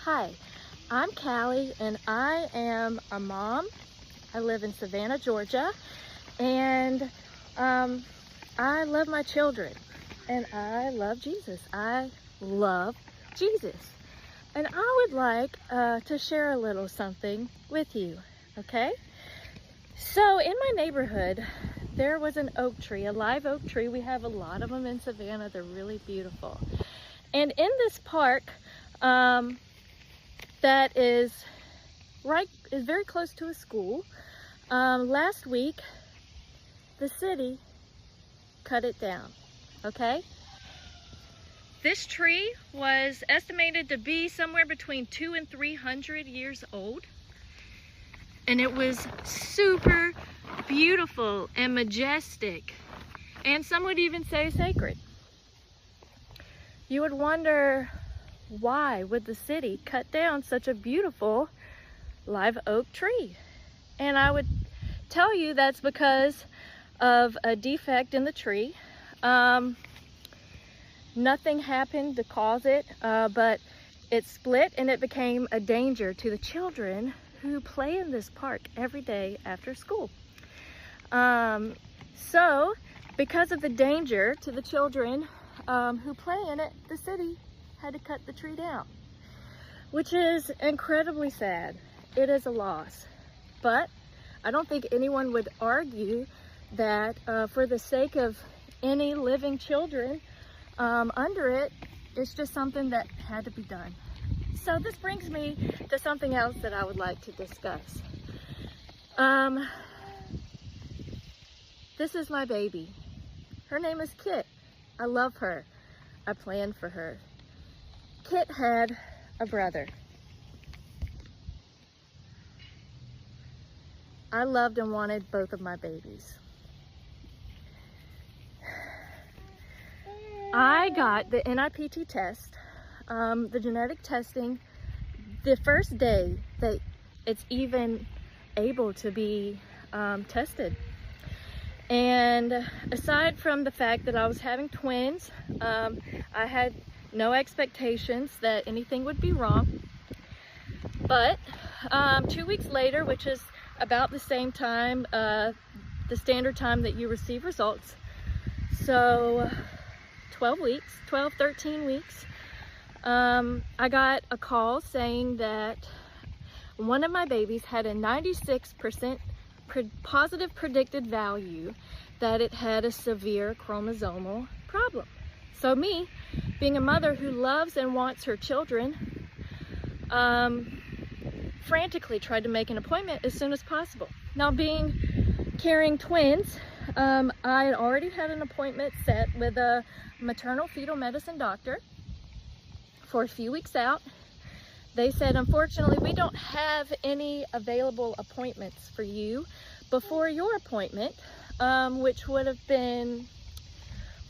Hi, I'm Callie and I am a mom. I live in Savannah, Georgia, and I love my children and I love Jesus. I love Jesus. And I would like to share a little something with you, okay? So in my neighborhood, there was an oak tree, a live oak tree. We have a lot of them in Savannah. They're really beautiful. And in this park, that is very close to a school. Last week, the city cut it down, okay? This tree was estimated to be somewhere between 200 and 300 years old. And it was super beautiful and majestic. And some would even say sacred. You would wonder, why would the city cut down such a beautiful live oak tree? And I would tell you that's because of a defect in the tree. Nothing happened to cause it, but it split and it became a danger to the children who play in this park every day after school. So because of the danger to the children who play in it, the city had to cut the tree down, which is incredibly sad. It is a loss, but I don't think anyone would argue that for the sake of any living children under it, it's just something that had to be done. So this brings me to something else that I would like to discuss. This is my baby. Her name is Kit. I love her. I planned for her. Kit had a brother. I loved and wanted both of my babies. I got the NIPT test, the genetic testing, the first day that it's even able to be tested. And aside from the fact that I was having twins, I had no expectations that anything would be wrong. But 2 weeks later, which is about the same time, the standard time that you receive results, so 13 weeks, I got a call saying that one of my babies had a 96% positive predicted value that it had a severe chromosomal problem. So me, being a mother who loves and wants her children, frantically tried to make an appointment as soon as possible. Now, carrying twins, I had already had an appointment set with a maternal fetal medicine doctor for a few weeks out. They said, unfortunately, we don't have any available appointments for you before your appointment, which would have been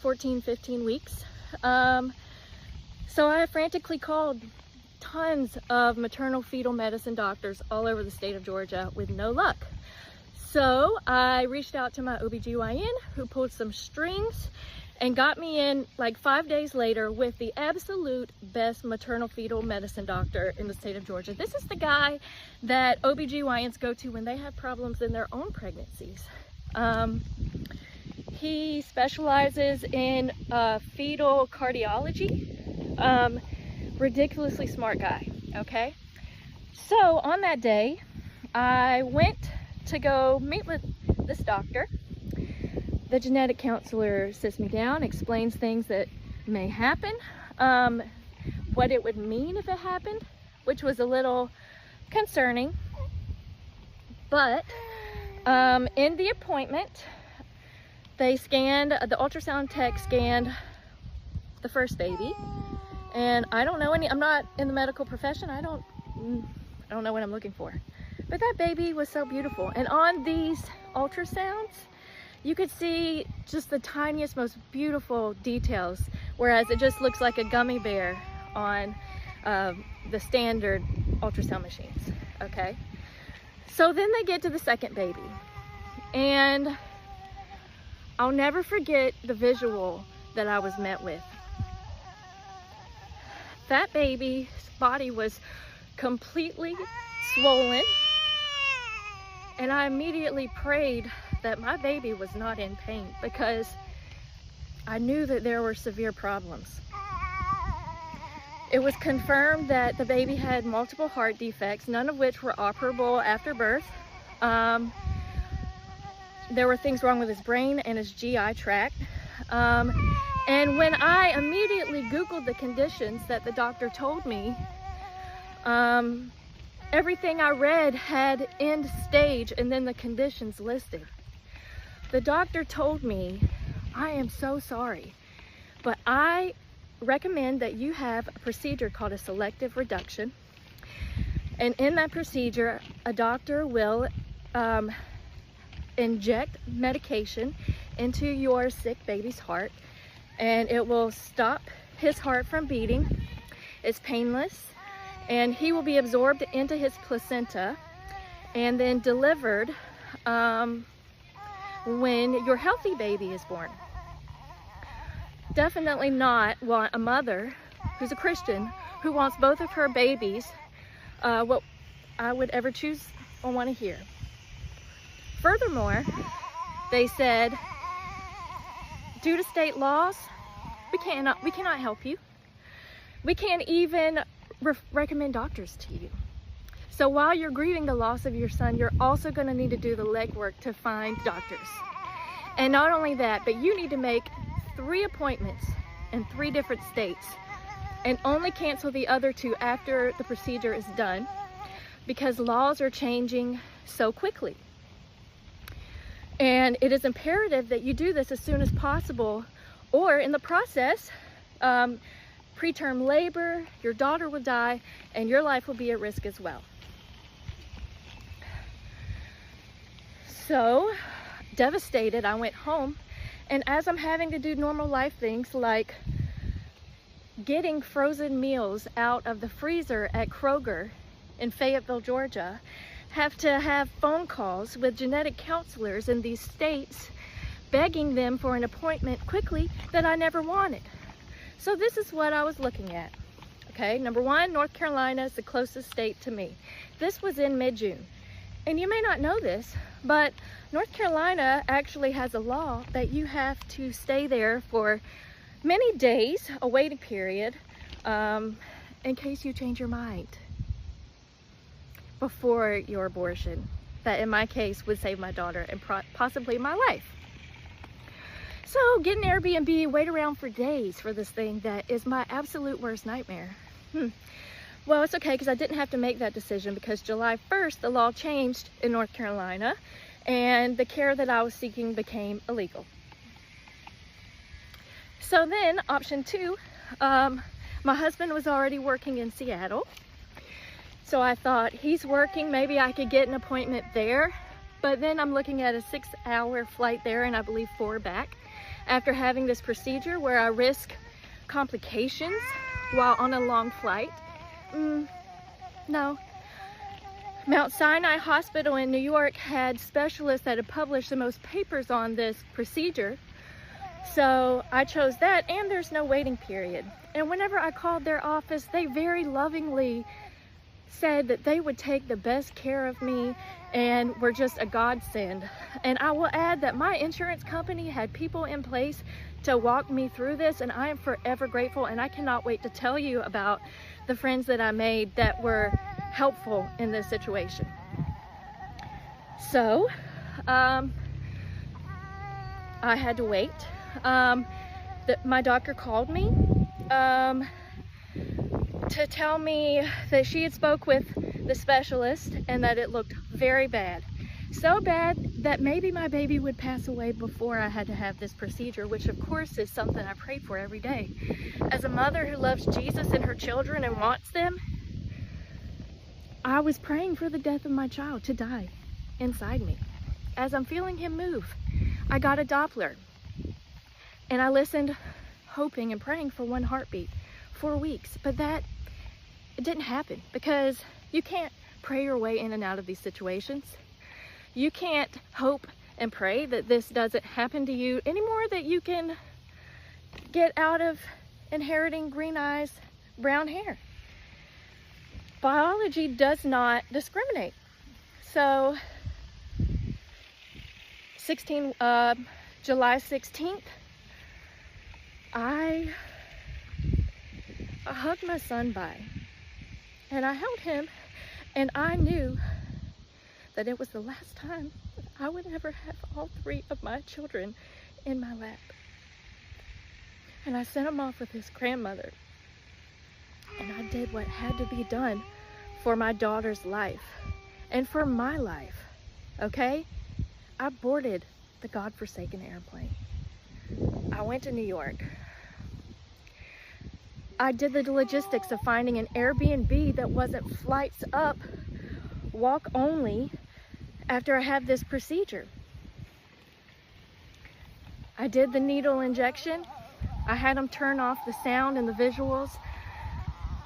14, 15 weeks. So I frantically called tons of maternal fetal medicine doctors all over the state of Georgia with no luck. So I reached out to my OBGYN, who pulled some strings and got me in like 5 days later with the absolute best maternal fetal medicine doctor in the state of Georgia. This is the guy that OBGYNs go to when they have problems in their own pregnancies. He specializes in fetal cardiology. Ridiculously smart guy, okay? So on that day, I went to go meet with this doctor. The genetic counselor sits me down, explains things that may happen, what it would mean if it happened, which was a little concerning. But in the appointment, the ultrasound tech scanned the first baby. And I don't know I'm not in the medical profession. I don't know what I'm looking for. But that baby was so beautiful. And on these ultrasounds, you could see just the tiniest, most beautiful details, whereas it just looks like a gummy bear on the standard ultrasound machines, okay? So then they get to the second baby. And I'll never forget the visual that I was met with. That baby's body was completely swollen, and I immediately prayed that my baby was not in pain, because I knew that there were severe problems. It was confirmed that the baby had multiple heart defects, none of which were operable after birth. There were things wrong with his brain and his GI tract. And when I immediately Googled the conditions that the doctor told me, everything I read had end stage and then the conditions listed. The doctor told me, I am so sorry, but I recommend that you have a procedure called a selective reduction. And in that procedure, a doctor will inject medication into your sick baby's heart, and it will stop his heart from beating. It's painless, and he will be absorbed into his placenta and then delivered when your healthy baby is born. Definitely not want a mother who's a Christian who wants both of her babies what I would ever choose or want to hear. Furthermore, they said, due to state laws, we cannot help you. We can't even recommend doctors to you. So while you're grieving the loss of your son, you're also going to need to do the legwork to find doctors. And not only that, but you need to make 3 appointments in 3 different states, and only cancel the other 2 after the procedure is done, because laws are changing so quickly. And it is imperative that you do this as soon as possible, or in the process, preterm labor, your daughter will die, and your life will be at risk as well. So, devastated, I went home, and as I'm having to do normal life things like getting frozen meals out of the freezer at Kroger in Fayetteville, Georgia, have to have phone calls with genetic counselors in these states begging them for an appointment quickly that I never wanted. So this is what I was looking at. Okay, number 1, North Carolina is the closest state to me. This was in mid-June. And you may not know this, but North Carolina actually has a law that you have to stay there for many days, a waiting period, in case you change your mind before your abortion. That in my case would save my daughter and possibly my life. So get an Airbnb, wait around for days for this thing that is my absolute worst nightmare. Well, it's okay, because I didn't have to make that decision, because July 1st, the law changed in North Carolina, and the care that I was seeking became illegal. So then, option 2, my husband was already working in Seattle. So I thought, he's working, maybe I could get an appointment there. But then I'm looking at a 6-hour flight there, and I believe 4 back, after having this procedure where I risk complications while on a long flight. No. Mount Sinai Hospital in New York had specialists that had published the most papers on this procedure. So I chose that, and there's no waiting period. And whenever I called their office, they very lovingly said that they would take the best care of me and were just a godsend. And I will add that my insurance company had people in place to walk me through this, and I am forever grateful, and I cannot wait to tell you about the friends that I made that were helpful in this situation. So I had to wait. My doctor called me to tell me that she had spoke with the specialist and that it looked very bad. So bad that maybe my baby would pass away before I had to have this procedure, which of course is something I pray for every day. As a mother who loves Jesus and her children and wants them, I was praying for the death of my child to die inside me. As I'm feeling him move, I got a Doppler, and I listened, hoping and praying for 1 heartbeat, 4 weeks. But it didn't happen, because you can't pray your way in and out of these situations. You can't hope and pray that this doesn't happen to you any more than you can get out of inheriting green eyes, brown hair. Biology does not discriminate. So July 16th, I hugged my son by, and I held him, and I knew that it was the last time I would ever have all three of my children in my lap. And I sent him off with his grandmother, and I did what had to be done for my daughter's life and for my life, okay? I boarded the godforsaken airplane. I went to New York. I did the logistics of finding an Airbnb that wasn't flights up, walk only, after I had this procedure. I did the needle injection. I had them turn off the sound and the visuals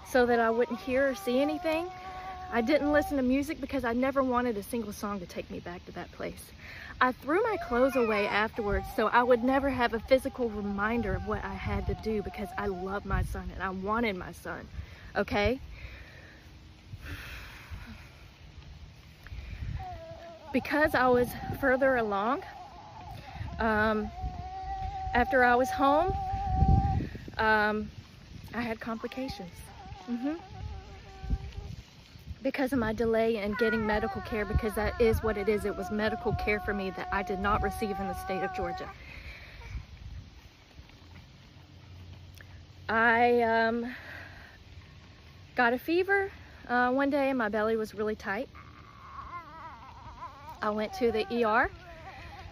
so that I wouldn't hear or see anything. I didn't listen to music because I never wanted a single song to take me back to that place. I threw my clothes away afterwards so I would never have a physical reminder of what I had to do, because I love my son and I wanted my son, okay? Because I was further along, after I was home, I had complications. Because of my delay in getting medical care, because that is what it is. It was medical care for me that I did not receive in the state of Georgia. I got a fever one day and my belly was really tight. I went to the ER.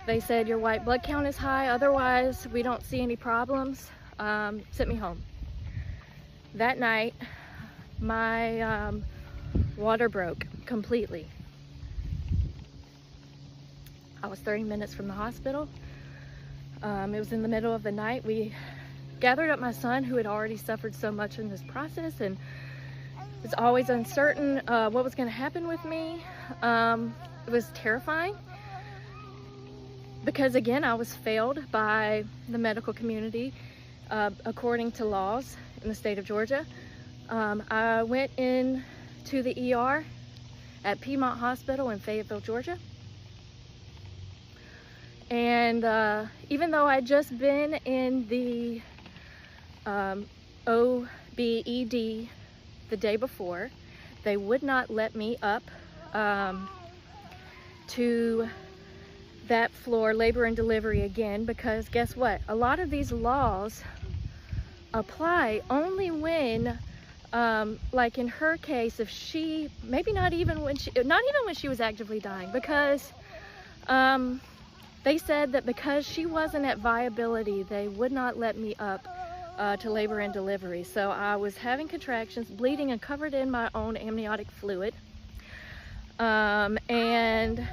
They said your white blood count is high, otherwise we don't see any problems. Sent me home. That night, my water broke completely. I was 30 minutes from the hospital. It was in the middle of the night. We gathered up my son, who had already suffered so much in this process and was always uncertain what was going to happen with me. It was terrifying because, again, I was failed by the medical community according to laws in the state of Georgia. I went in to the ER at Piedmont Hospital in Fayetteville, Georgia. And even though I'd just been in the OBED the day before, they would not let me up to that floor, labor and delivery, again, because guess what? A lot of these laws apply only when like in her case, if she, maybe not even when she was actively dying, because they said that because she wasn't at viability, they would not let me up to labor and delivery. So I was having contractions, bleeding, and covered in my own amniotic fluid, and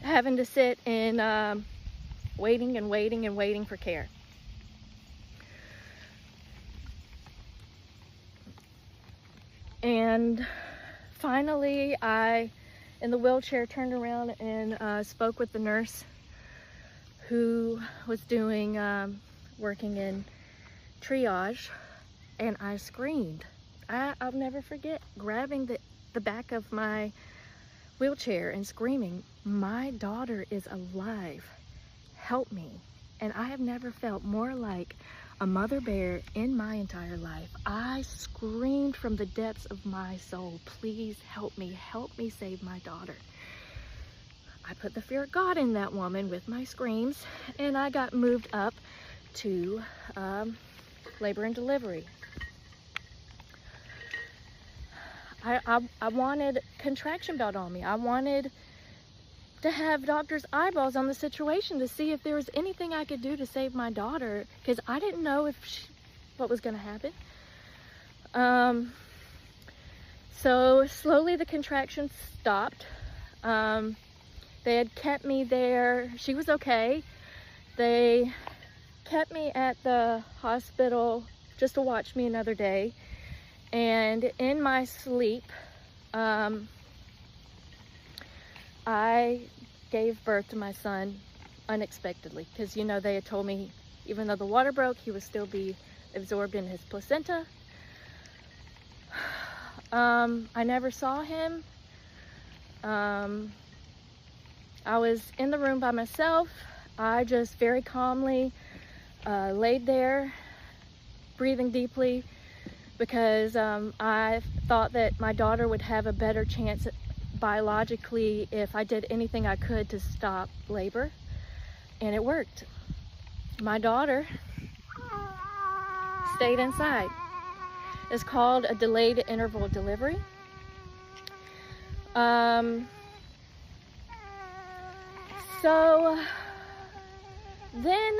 having to sit in waiting and waiting and waiting for care. And finally, I, in the wheelchair, turned around and spoke with the nurse who was doing, working in triage, and I screamed. I'll never forget grabbing the back of my wheelchair and screaming, "My daughter is alive, help me." And I have never felt more like a mother bear in my entire life. I screamed from the depths of my soul, "Please help me save my daughter." I put the fear of God in that woman with my screams, and I got moved up to labor and delivery. I wanted contraction belt on me. I wanted to have doctor's eyeballs on the situation to see if there was anything I could do to save my daughter, because I didn't know what was going to happen. So slowly the contractions stopped. They had kept me there. She was okay. They kept me at the hospital just to watch me another day. And in my sleep, I gave birth to my son unexpectedly, because, you know, they had told me even though the water broke, he would still be absorbed in his placenta. I never saw him. I was in the room by myself. I just very calmly laid there, breathing deeply, because I thought that my daughter would have a better chance biologically if I did anything I could to stop labor, and it worked. My daughter stayed inside. It's called a delayed interval delivery. So then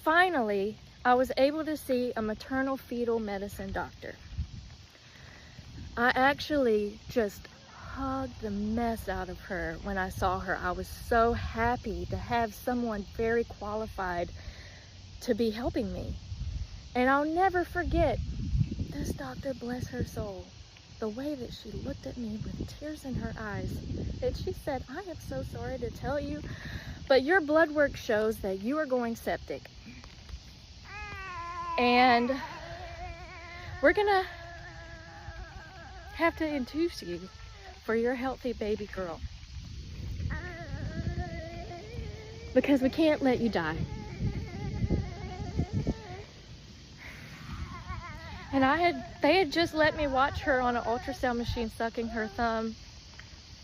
finally I was able to see a maternal fetal medicine doctor. I actually just hugged the mess out of her when I saw her. I was so happy to have someone very qualified to be helping me. And I'll never forget this doctor, bless her soul, the way that she looked at me with tears in her eyes. And she said, "I am so sorry to tell you, but your blood work shows that you are going septic. And we're gonna have to induce you for your healthy baby girl, because we can't let you die." And they had just let me watch her on an ultrasound machine sucking her thumb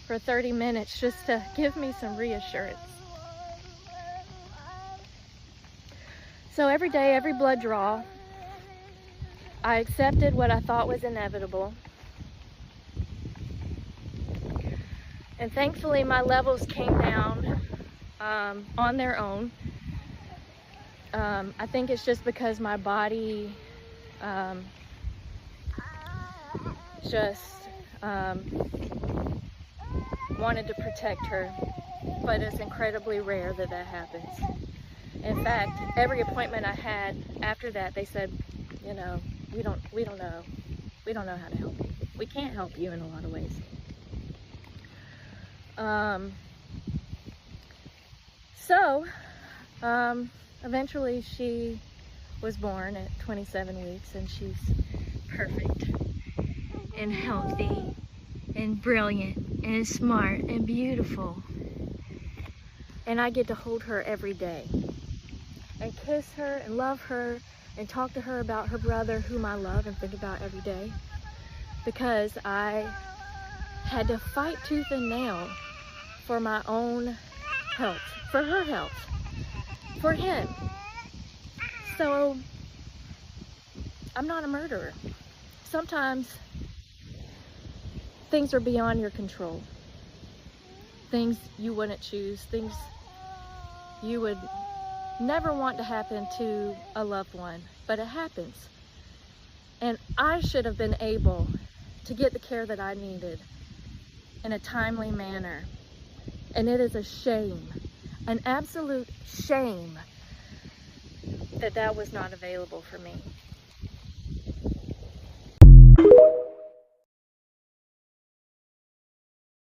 for 30 minutes just to give me some reassurance. So every day, every blood draw, I accepted what I thought was inevitable. And thankfully my levels came down on their own. I think it's just because my body just wanted to protect her, but it's incredibly rare that that happens. In fact, every appointment I had after that, they said, you know, we don't know how to help you. We can't help you in a lot of ways. Eventually she was born at 27 weeks, and she's perfect and healthy and brilliant and smart and beautiful. And I get to hold her every day and kiss her and love her and talk to her about her brother, whom I love and think about every day, because I had to fight tooth and nail for my own health, for her health, for him. So I'm not a murderer. Sometimes things are beyond your control. Things you wouldn't choose, things you would never want to happen to a loved one, but it happens. And I should have been able to get the care that I needed in a timely manner. And it is a shame, an absolute shame, that that was not available for me.